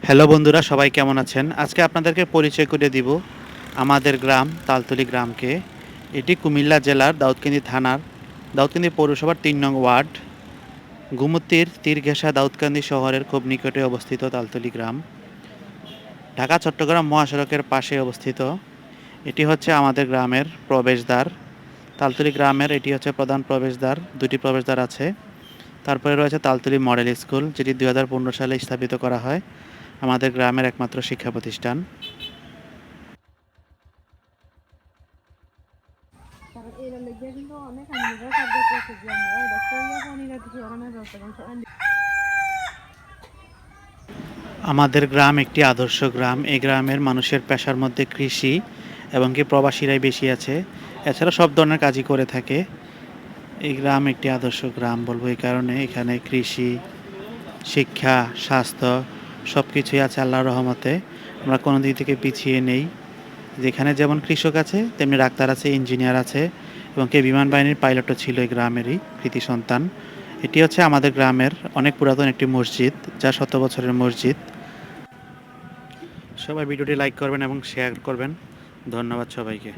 Hello বন্ধুরা, সবাই কেমন আছেন? আজকে আপনাদেরকে পরিচয় করে দিব আমাদের গ্রাম তালতলি গ্রামকে। এটি কুমিল্লা জেলার দাউদকান্দি থানার দাউদকান্দি পৌরসভার ৩ নং ওয়ার্ড গুমতির তীরঘেঁষা দাউদকান্দি শহরের খুব নিকটে অবস্থিত তালতলি গ্রাম। ঢাকা চট্টগ্রাম মহাসড়কের পাশে অবস্থিত। এটি হচ্ছে আমাদের গ্রামের প্রবেশদ্বার। তালতলি গ্রামের এটি হচ্ছে প্রধান প্রবেশদ্বার। দুটি প্রবেশদ্বার আছে। তারপরে রয়েছে তালতলি মডেল স্কুল, যেটি ২০১৫ সালে স্থাপিত করা হয়। আমাদের গ্রামের একমাত্র শিক্ষা প্রতিষ্ঠান। আমাদের গ্রাম একটি আদর্শ গ্রাম। এই গ্রামের মানুষের পেশার মধ্যে কৃষি এবং কি প্রবাসীরাই বেশি আছে। এছাড়া সব ধরনের কাজই করে থাকে। এই গ্রাম একটি আদর্শ গ্রাম বলবো এই কারণে, এখানে কৃষি, শিক্ষা, স্বাস্থ্য সব কিছুই আছে আল্লাহর রহমতে। আমরা কোনো দিক থেকে পিছিয়ে নেই। যেখানে যেমন কৃষক আছে তেমনি ডাক্তার আছে, ইঞ্জিনিয়ার আছে এবং কে বিমান বাহিনীর পাইলটও ছিল এই গ্রামেরই কৃতি সন্তান। এটি হচ্ছে আমাদের গ্রামের অনেক পুরাতন একটি মসজিদ, যা ১০০ বছরের মসজিদ। সবাই ভিডিওটি লাইক করবেন এবং শেয়ার করবেন। ধন্যবাদ সবাইকে।